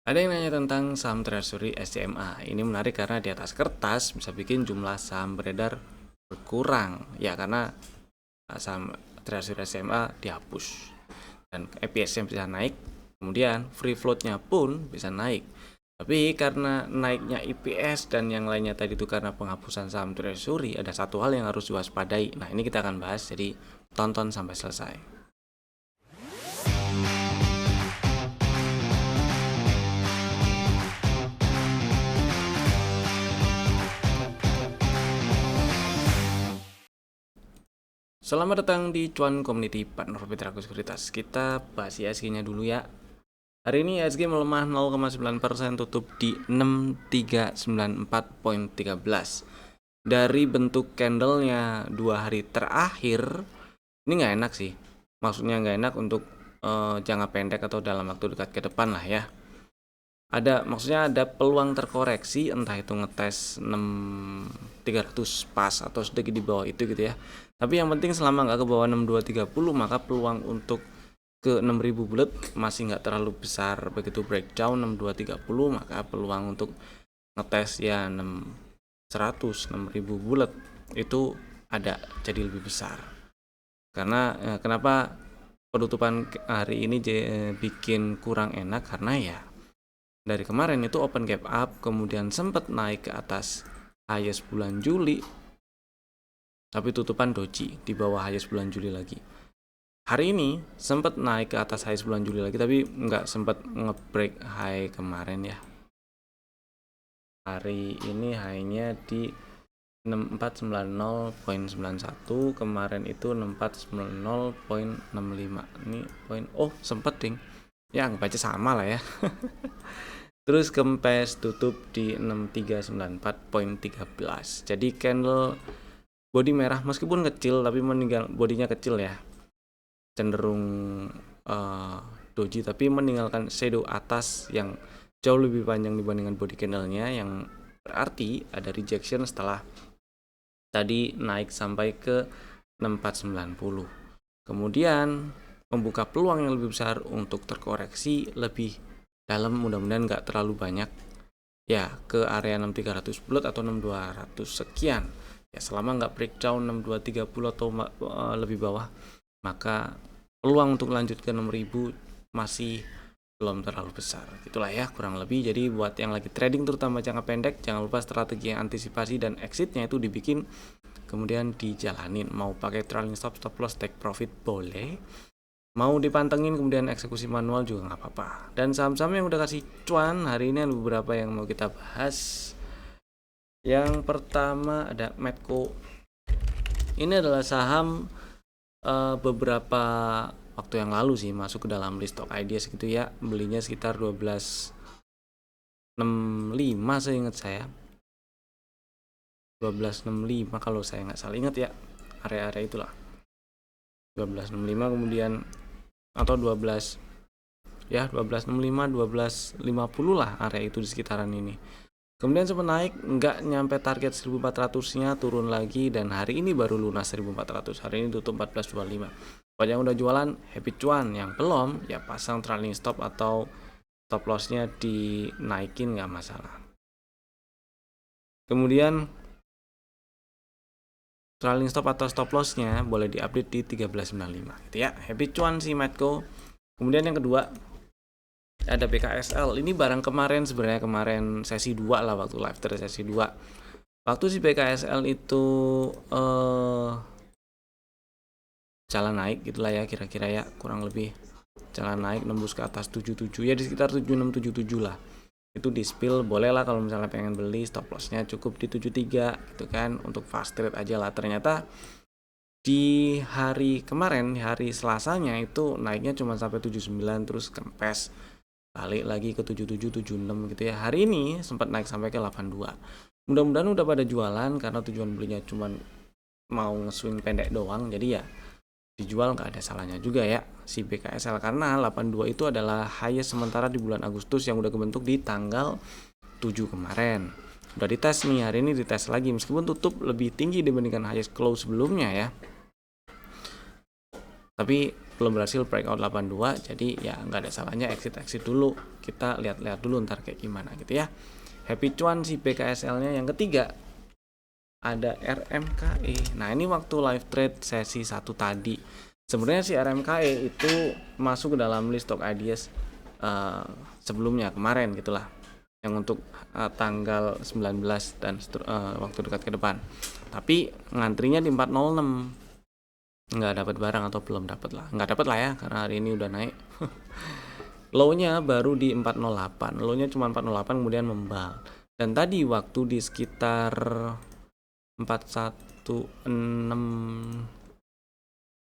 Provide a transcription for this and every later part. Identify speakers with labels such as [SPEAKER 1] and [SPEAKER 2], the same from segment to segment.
[SPEAKER 1] Ada yang nanya tentang saham treasury SCMA. Ini menarik karena di atas kertas bisa bikin jumlah saham beredar berkurang. Ya karena saham treasury SCMA dihapus. Dan EPS-nya bisa naik. Kemudian free float-nya pun bisa naik. Tapi karena naiknya EPS dan yang lainnya tadi itu karena penghapusan saham treasury, ada satu hal yang harus diwaspadai. Nah ini kita akan bahas, jadi tonton sampai selesai. Selamat datang di Cuan Community Partner Petraku Sekuritas. Kita bahas IHSG-nya dulu ya. Hari ini IHSG melemah 0,9%, tutup di 6394.13. Dari bentuk candlenya 2 hari terakhir, ini nggak enak sih. Maksudnya nggak enak untuk jangka pendek atau dalam waktu dekat ke depan lah ya. Maksudnya ada peluang terkoreksi, entah itu ngetes 6300 pas atau sedikit di bawah itu gitu ya. Tapi yang penting selama nggak ke bawah 6230, maka peluang untuk ke 6000 bulat masih nggak terlalu besar. Begitu breakdown 6230, maka peluang untuk ngetes ya 6000 bulat itu ada jadi lebih besar. Karena kenapa penutupan hari ini bikin kurang enak, karena ya dari kemarin itu open gap up, kemudian sempat naik ke atas highest bulan Juli, tapi tutupan doji di bawah highest bulan Juli lagi. Hari ini sempat naik ke atas highest bulan Juli lagi, tapi nggak sempat nge-break high kemarin ya. Hari ini high-nya di 6490.91, kemarin itu 6490.65. Ini poin, sempet ding. Ya nggak baca sama lah ya. Terus kempes tutup di 6394.13. Jadi candle body merah meskipun kecil, tapi meninggal bodinya kecil ya, cenderung doji, tapi meninggalkan shadow atas yang jauh lebih panjang dibandingkan body candlenya, yang berarti ada rejection setelah tadi naik sampai ke 6490. Kemudian membuka peluang yang lebih besar untuk terkoreksi lebih dalam, mudah-mudahan nggak terlalu banyak ya, ke area 6300 bulat atau 6200 sekian ya. Selama nggak breakdown 6230 atau lebih bawah, maka peluang untuk lanjut ke 6000 masih belum terlalu besar. Itulah ya kurang lebih. Jadi buat yang lagi trading terutama jangka pendek, jangan lupa strategi antisipasi dan exitnya itu dibikin, kemudian dijalanin. Mau pakai trailing stop, stop loss, take profit boleh, mau dipantengin kemudian eksekusi manual juga nggak apa-apa. Dan saham-saham yang udah kasih cuan hari ini ada beberapa yang mau kita bahas. Yang pertama ada Medco. Ini adalah saham beberapa waktu yang lalu sih masuk ke dalam list stock ideas gitu ya. Belinya sekitar 12.65 seingat saya, 12.65 kalau saya nggak salah ingat ya, area-area itulah 12.65, kemudian atau 12 ya, 12.65 12.50 lah area itu di sekitaran ini. Kemudian sempat naik, nggak nyampe target 1400-nya, turun lagi, dan hari ini baru lunas 1400. Hari ini tutup 1425. Buat yang udah jualan, happy cuan. Yang belum, ya pasang trailing stop atau stop loss-nya dinaikin, nggak masalah. Kemudian trailing stop atau stop loss-nya boleh diupdate di 1395 gitu ya. Happy cuan si Medco. Kemudian yang kedua ada BKSL. Ini barang kemarin sebenarnya, kemarin sesi 2 lah, waktu live trade sesi 2. Waktu si BKSL itu jalan naik gitulah ya, kira-kira ya, kurang lebih jalan naik nembus ke atas 77 ya, di sekitar 7677 lah. Itu di spill, boleh lah kalau misalnya pengen beli, stop loss-nya cukup di 73 gitu kan, untuk fast trade aja lah. Ternyata di hari kemarin, hari Selasanya itu naiknya cuma sampai 79, terus kempes balik lagi ke 77 76 gitu ya. Hari ini sempat naik sampai ke 82. Mudah-mudahan udah pada jualan, karena tujuan belinya cuma mau nge-swing pendek doang, jadi ya dijual nggak ada salahnya juga ya si BKSL, karena 82 itu adalah highest sementara di bulan Agustus yang udah kebentuk di tanggal 7 kemarin. Udah dites nih, hari ini dites lagi meskipun tutup lebih tinggi dibandingkan highest close sebelumnya ya. Tapi belum berhasil breakout 82, jadi ya nggak ada salahnya exit dulu, kita lihat-lihat dulu ntar kayak gimana gitu ya. Happy cuan si BKSL-nya. Yang ketiga ada RMKE. Nah, ini waktu live trade sesi 1 tadi. Sebenarnya si RMKE itu masuk ke dalam list stock ideas sebelumnya kemarin gitulah. Yang untuk tanggal 19 dan waktu dekat ke depan. Tapi ngantrinya di 406. Nggak dapat barang atau belum dapat lah. Nggak dapat lah ya karena hari ini udah naik. Low-nya baru di 408. Low-nya cuma 408 kemudian membal. Dan tadi waktu di sekitar 416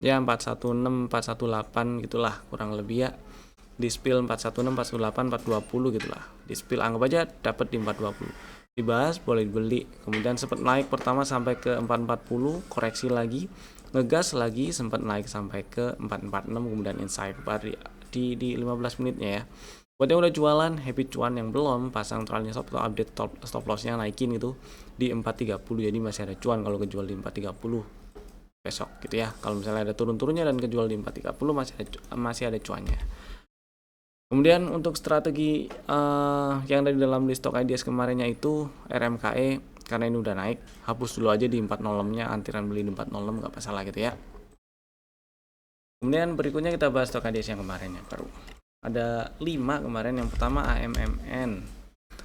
[SPEAKER 1] ya 416 418 gitulah kurang lebih ya. Di spill 416 418 420 gitulah. Di spill anggap aja dapat di 420. Dibahas boleh beli. Kemudian sempat naik pertama sampai ke 440, koreksi lagi, ngegas lagi, sempat naik sampai ke 446 kemudian inside di 15 menitnya ya. Buat yang udah jualan, happy cuan. Yang belum, pasang trailing stop atau update stop lossnya naikin gitu di 430, jadi masih ada cuan kalau kejual di 430 besok gitu ya. Kalau misalnya ada turun-turunnya dan kejual di 430 masih ada cuannya. Kemudian untuk strategi yang dari dalam list stock ideas kemarinnya itu RMKE, karena ini udah naik, hapus dulu aja di 406-nya, antiran beli di 406 nggak masalah gitu ya. Kemudian berikutnya kita bahas stock ideas yang kemarinnya baru. Ada 5 kemarin. Yang pertama AMMN.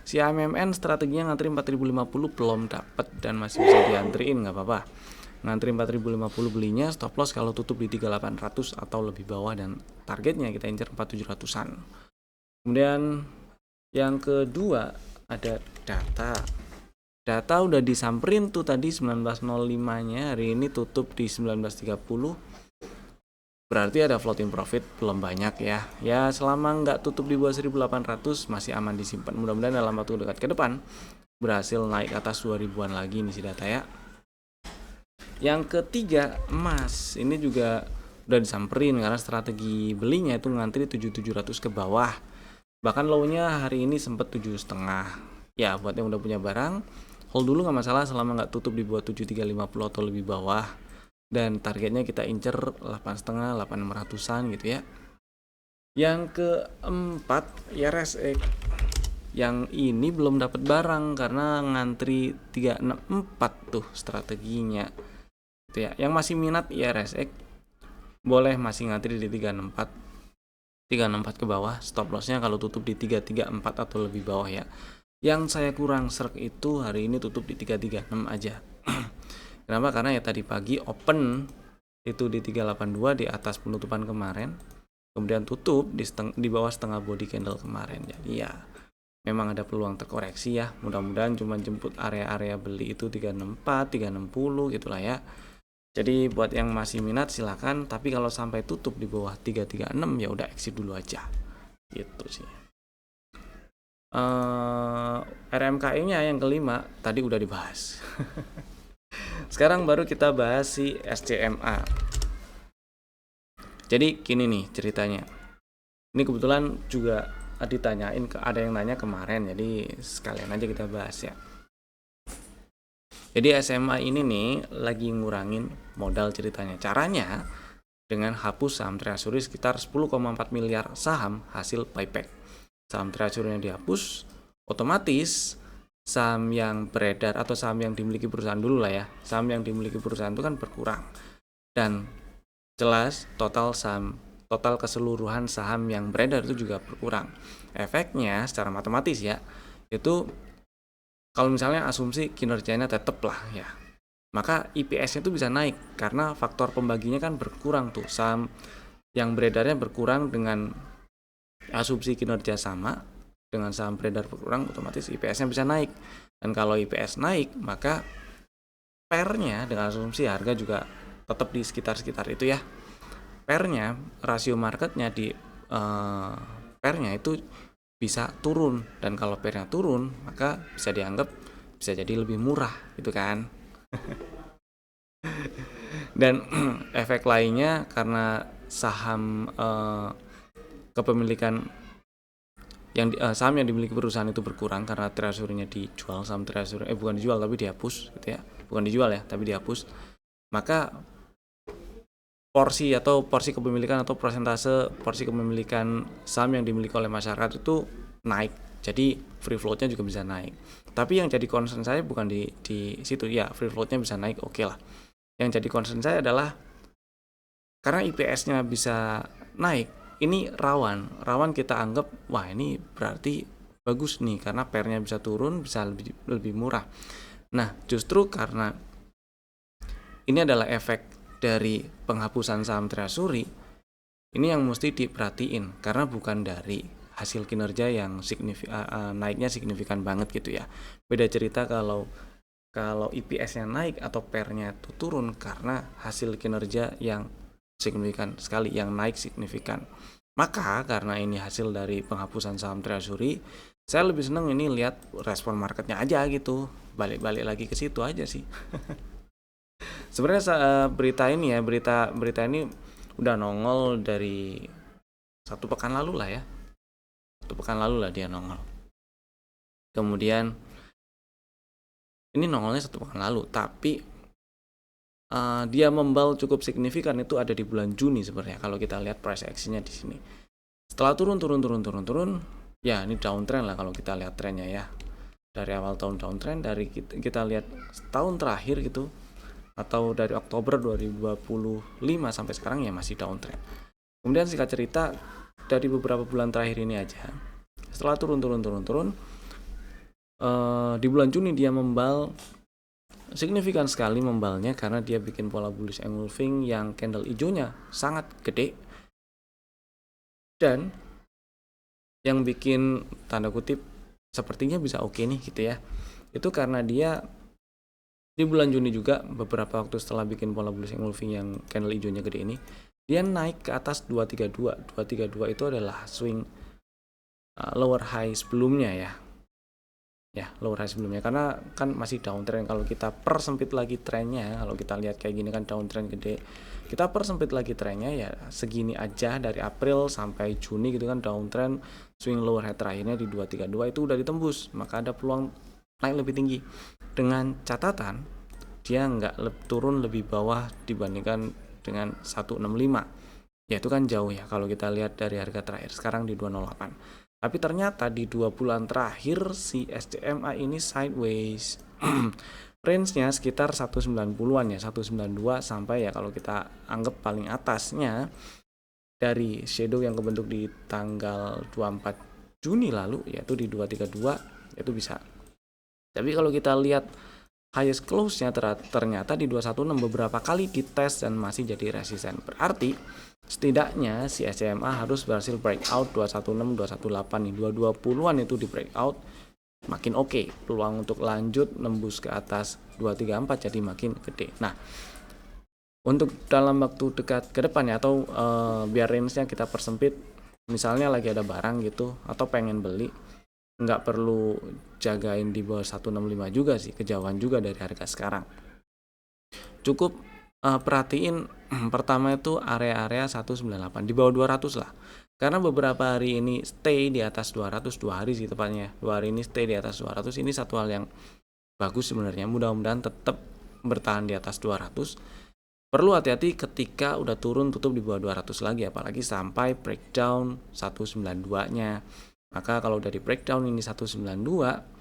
[SPEAKER 1] Si AMMN strateginya ngantri 4050 belum dapat dan masih bisa diantriin, nggak apa-apa. Ngantri 4050 belinya, stop loss kalau tutup di 3800 atau lebih bawah, dan targetnya kita incer 4700-an. Kemudian yang kedua ada data udah disamperin tuh tadi 1905-nya, hari ini tutup di 1930. Berarti ada floating profit belum banyak ya. Ya selama nggak tutup di bawah 1800 masih aman disimpan. Mudah-mudahan dalam waktu dekat ke depan berhasil naik ke atas 2000-an lagi ini si data ya. Yang ketiga emas. Ini juga udah disamperin karena strategi belinya itu ngantri 7700 ke bawah. Bahkan low-nya hari ini sempat 7,5. Ya buat yang udah punya barang, hold dulu nggak masalah selama nggak tutup di bawah 7350 atau lebih bawah. Dan targetnya kita incer 8,5 8600-an gitu ya. Yang keempat RSX. Yang ini belum dapat barang karena ngantri 364 tuh strateginya gitu ya. Yang masih minat RSX boleh masih ngantri di 364 ke bawah, stop lossnya kalau tutup di 334 atau lebih bawah ya. Yang saya kurang serk itu hari ini tutup di 336 aja. Kenapa? Karena ya tadi pagi open itu di 382 di atas penutupan kemarin, kemudian tutup di bawah setengah body candle kemarin. Jadi ya memang ada peluang terkoreksi ya. Mudah-mudahan cuma jemput area-area beli itu 364, 360 gitulah ya. Jadi buat yang masih minat silakan, tapi kalau sampai tutup di bawah 336 ya udah exit dulu aja. Gitu sih. RMKE-nya yang kelima tadi udah dibahas. Sekarang baru kita bahas si SCMA. Jadi gini nih ceritanya. Ini kebetulan juga ditanyain, ada yang nanya kemarin, jadi sekalian aja kita bahas ya. Jadi SMA ini nih lagi ngurangin modal ceritanya. Caranya dengan hapus saham treasury sekitar 10,4 miliar saham hasil buyback. Saham treasury-nya dihapus, otomatis saham yang beredar atau saham yang dimiliki perusahaan dulu lah ya. Saham yang dimiliki perusahaan itu kan berkurang. Dan jelas total keseluruhan saham yang beredar itu juga berkurang. Efeknya secara matematis ya, itu kalau misalnya asumsi kinerjanya tetap lah ya, maka IPS-nya itu bisa naik karena faktor pembaginya kan berkurang tuh. Saham yang beredarnya berkurang dengan asumsi kinerja sama, dengan saham beredar berkurang, otomatis IPS-nya bisa naik. Dan kalau IPS naik, maka pair-nya dengan asumsi harga juga tetap di sekitar itu ya. Pair-nya, rasio marketnya di pair-nya itu bisa turun, dan kalau pair-nya turun maka bisa dianggap bisa jadi lebih murah gitu kan. Dan efek lainnya karena saham kepemilikan saham yang dimiliki perusahaan itu berkurang karena treasury-nya dijual, saham treasury bukan dijual tapi dihapus gitu ya. Bukan dijual ya, tapi dihapus. Maka porsi kepemilikan atau persentase porsi kepemilikan saham yang dimiliki oleh masyarakat itu naik. Jadi free floatnya juga bisa naik. Tapi yang jadi concern saya bukan di situ ya, free floatnya bisa naik, oke lah. Yang jadi concern saya adalah karena IPS-nya bisa naik, ini rawan kita anggap wah ini berarti bagus nih karena pair-nya bisa turun, bisa lebih murah. Nah, justru karena ini adalah efek dari penghapusan saham treasury, ini yang mesti diperhatiin karena bukan dari hasil kinerja yang naiknya signifikan banget gitu ya. Beda cerita kalau IPS-nya naik atau pair-nya itu turun karena hasil kinerja yang signifikan sekali, yang naik signifikan. Maka karena ini hasil dari penghapusan saham treasury, saya lebih seneng ini lihat respon marketnya aja gitu. Balik-balik lagi ke situ aja sih. Sebenarnya berita ini udah nongol dari 1 pekan lalu lah ya. 1 pekan lalu lah dia nongol. Kemudian ini nongolnya 1 pekan lalu, tapi dia membal cukup signifikan itu ada di bulan Juni sebenarnya kalau kita lihat price action-nya di sini. Setelah turun, ya ini downtrend lah kalau kita lihat trennya ya. Dari awal tahun downtrend, dari kita lihat setahun terakhir gitu, atau dari Oktober 2025 sampai sekarang ya masih downtrend. Kemudian singkat cerita dari beberapa bulan terakhir ini aja, setelah turun, di bulan Juni dia membal signifikan sekali membalnya karena dia bikin pola bullish engulfing yang candle hijaunya sangat gede, dan yang bikin tanda kutip sepertinya bisa oke nih gitu ya, itu karena dia di bulan Juni juga beberapa waktu setelah bikin pola bullish engulfing yang candle hijaunya gede ini, dia naik ke atas 232 itu adalah swing lower high sebelumnya ya lower high sebelumnya, karena kan masih downtrend. Kalau kita persempit lagi trennya, kalau kita lihat kayak gini kan downtrend gede, kita persempit lagi trennya ya segini aja dari April sampai Juni gitu kan downtrend, swing lower high terakhirnya di 232 itu udah ditembus, maka ada peluang naik lebih tinggi dengan catatan dia nggak turun lebih bawah dibandingkan dengan 165 ya, itu kan jauh ya kalau kita lihat dari harga terakhir sekarang di 208. Tapi ternyata di 2 bulan terakhir si SCMA ini sideways. Range-nya sekitar 190-an ya, 192 sampai ya kalau kita anggap paling atasnya dari shadow yang kebentuk di tanggal 24 Juni lalu yaitu di 232 itu bisa. Tapi kalau kita lihat highest close-nya ternyata di 216 beberapa kali dites dan masih jadi resisten. Berarti setidaknya si SCMA harus berhasil breakout 216, 218 nih, 220-an itu di breakout makin oke. Peluang untuk lanjut nembus ke atas 234 jadi makin gede. Nah, untuk dalam waktu dekat ke depan ya, atau biar range-nya kita persempit, misalnya lagi ada barang gitu atau pengen beli, nggak perlu jagain di bawah 165 juga sih, kejauhan juga dari harga sekarang. Cukup perhatiin pertama itu area-area 198 di bawah 200 lah, karena beberapa hari ini stay di atas 200, 2 hari sih tepatnya, 2 hari ini stay di atas 200. Ini satu hal yang bagus sebenarnya, mudah-mudahan tetap bertahan di atas 200. Perlu hati-hati ketika udah turun tutup di bawah 200 lagi, apalagi sampai breakdown 192 nya. Maka kalau udah di breakdown ini 192,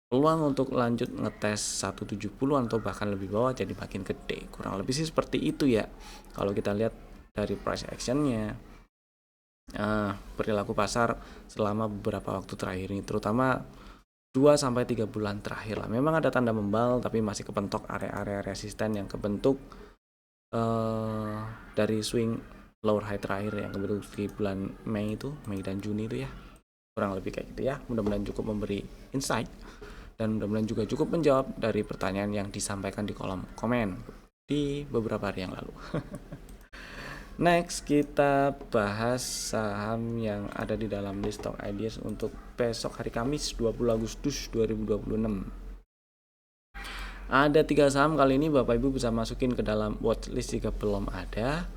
[SPEAKER 1] peluang untuk lanjut ngetes 170-an atau bahkan lebih bawah jadi makin gede. Kurang lebih sih seperti itu ya kalau kita lihat dari price action-nya. Perilaku pasar selama beberapa waktu terakhir ini, terutama 2-3 bulan terakhir lah, memang ada tanda membal tapi masih kepentok area-area resisten yang kebentuk dari swing lower high terakhir yang kebentuk di bulan Mei dan Juni itu ya. Kurang lebih kayak gitu ya. Mudah-mudahan cukup memberi insight dan mudah-mudahan juga cukup menjawab dari pertanyaan yang disampaikan di kolom komen di beberapa hari yang lalu. Next, kita bahas saham yang ada di dalam list stock ideas untuk besok hari Kamis 20 Agustus 2026. Ada 3 saham kali ini Bapak Ibu bisa masukin ke dalam watchlist jika belum ada.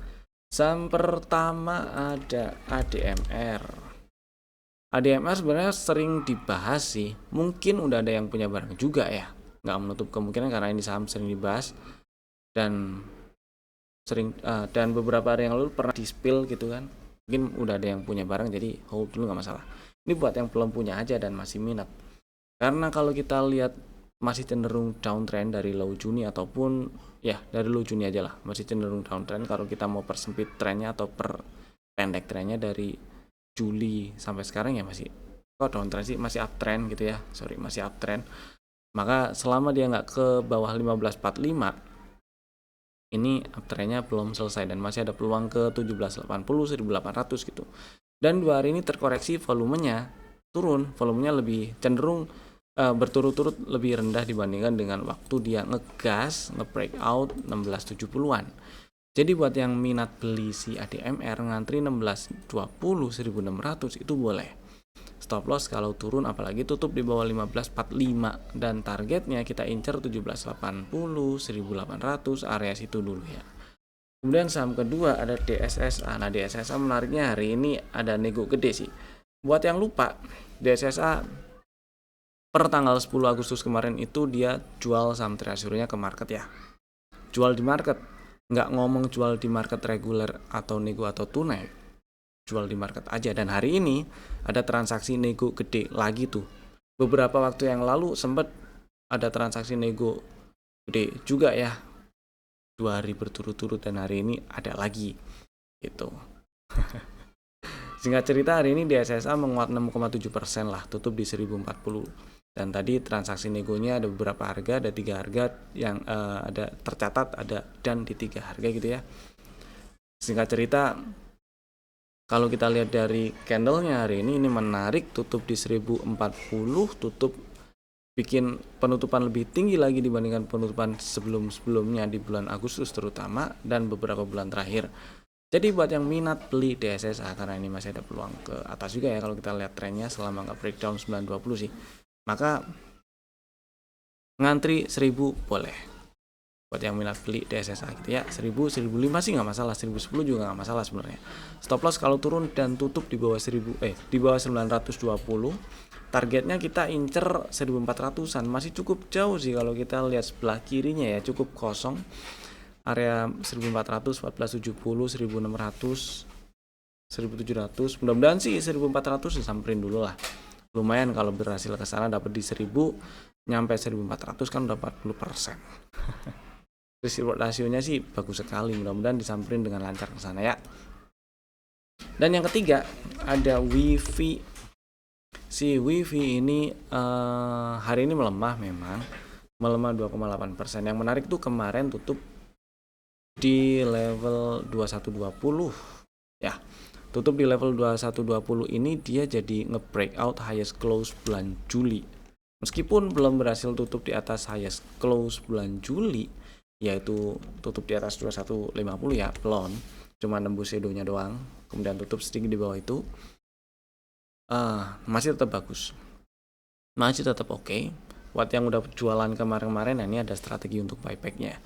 [SPEAKER 1] Saham pertama ada ADMR. ADMR sebenarnya sering dibahas sih, mungkin udah ada yang punya barang juga ya, nggak menutup kemungkinan karena ini saham sering dibahas dan sering dan beberapa hari yang lalu pernah di spill gitu kan, mungkin udah ada yang punya barang jadi hold dulu nggak masalah. Ini buat yang belum punya aja dan masih minat, karena kalau kita lihat masih cenderung downtrend dari low Juni ataupun ya dari low Juni aja lah, masih cenderung downtrend. Kalau kita mau persempit trennya atau pendek trennya dari Juli sampai sekarang ya masih kok downtrend sih, masih uptrend gitu ya, masih uptrend. Maka selama dia nggak ke bawah 1545 ini uptrendnya belum selesai dan masih ada peluang ke 1780 1800 gitu. Dan 2 hari ini terkoreksi, volumenya turun, volumenya lebih cenderung berturut-turut lebih rendah dibandingkan dengan waktu dia ngegas nge-breakout 1670-an. Jadi buat yang minat beli si ADMR ngantri 1620 1600 itu boleh. Stop loss kalau turun apalagi tutup di bawah 1545 dan targetnya kita incer 1780 1800 area situ dulu ya. Kemudian saham kedua ada DSSA. Nah, DSSA menariknya hari ini ada nego gede sih. Buat yang lupa, DSSA per tanggal 10 Agustus kemarin itu dia jual saham treasury-nya ke market ya. Jual di market, nggak ngomong jual di market reguler atau nego atau tunai, jual di market aja. Dan hari ini ada transaksi nego gede lagi tuh. Beberapa waktu yang lalu sempat ada transaksi nego gede juga ya, 2 hari berturut-turut, dan hari ini ada lagi gitu. Singkat cerita hari ini DSSA menguat 6,7% lah, tutup di 1040. Dan tadi transaksi negonya ada beberapa harga, ada 3 harga yang ada tercatat, ada dan di 3 harga gitu ya. Singkat cerita, kalau kita lihat dari candlenya hari ini menarik, tutup di 1040, tutup bikin penutupan lebih tinggi lagi dibandingkan penutupan sebelum-sebelumnya di bulan Agustus terutama dan beberapa bulan terakhir. Jadi buat yang minat beli DSSA, karena ini masih ada peluang ke atas juga ya kalau kita lihat trennya selama nggak breakdown 920 sih, maka ngantri 1000 boleh. Buat yang minat beli DSSA gitu ya, 1000 1005 sih nggak masalah, 1010 juga nggak masalah sebenarnya. Stop loss kalau turun dan tutup di bawah 1000 di bawah 920. Targetnya kita incer 1400-an, masih cukup jauh sih kalau kita lihat sebelah kirinya ya, cukup kosong. Area 1400, 1470, 1600, 1700. Mudah-mudahan sih 1400 disamperin dulu lah. Lumayan kalau berhasil ke sana dapat di 1000 nyampe 1400 kan udah 40%. Risk reward rasionya sih bagus sekali, mudah-mudahan disamperin dengan lancar ke sana ya. Dan yang ketiga ada WIFI. Si WIFI ini hari ini melemah, memang melemah 2,8%. Yang menarik tuh kemarin tutup di level 2120 ya. Tutup di level 2120 ini dia jadi nge-breakout highest close bulan Juli. Meskipun belum berhasil tutup di atas highest close bulan Juli, yaitu tutup di atas 2150 ya, belum, cuma nembus shadow-nya doang, kemudian tutup sedikit di bawah itu. Masih tetap bagus, masih tetap oke. Buat yang udah jualan kemarin-kemarin, nah ini ada strategi untuk buyback-nya.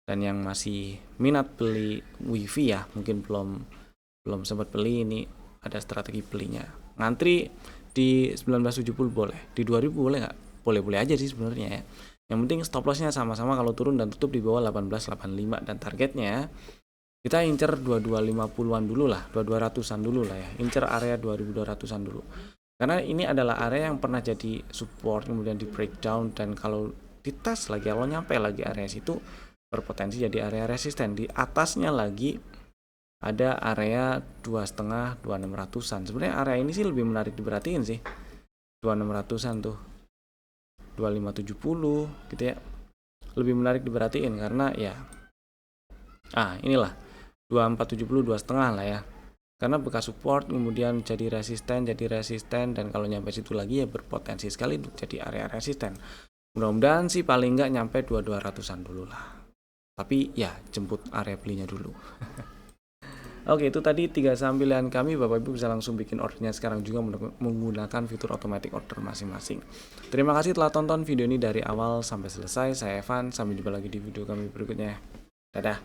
[SPEAKER 1] Dan yang masih minat beli WIFI ya, mungkin belum sempat beli, ini ada strategi belinya. Ngantri di 1970 boleh, di 2000 boleh nggak? Boleh-boleh aja sih sebenarnya ya. Yang penting stop lossnya sama-sama kalau turun dan tutup di bawah 1885, dan targetnya kita incer 2250-an dulu lah, 2200-an dulu lah ya. Incer area 2200-an dulu. Karena ini adalah area yang pernah jadi support kemudian di breakdown, dan kalau dites lagi, kalau nyampe lagi area situ berpotensi jadi area resisten. Di atasnya lagi ada area 2,5 2600-an. Sebenarnya area ini sih lebih menarik diperhatiin sih, 2600-an tuh, 2570 gitu ya, lebih menarik diperhatiin karena ya inilah 2470 2,5 lah ya, karena bekas support kemudian jadi resisten, dan kalau nyampe situ lagi ya berpotensi sekali untuk jadi area resisten. Mudah-mudahan sih paling nggak nyampe 2200-an dulu lah, tapi ya jemput area belinya dulu. Oke, itu tadi 3 saham pilihan kami. Bapak Ibu bisa langsung bikin ordernya sekarang juga menggunakan fitur automatic order masing-masing. Terima kasih telah tonton video ini dari awal sampai selesai. Saya Evan, sampai jumpa lagi di video kami berikutnya. Dadah.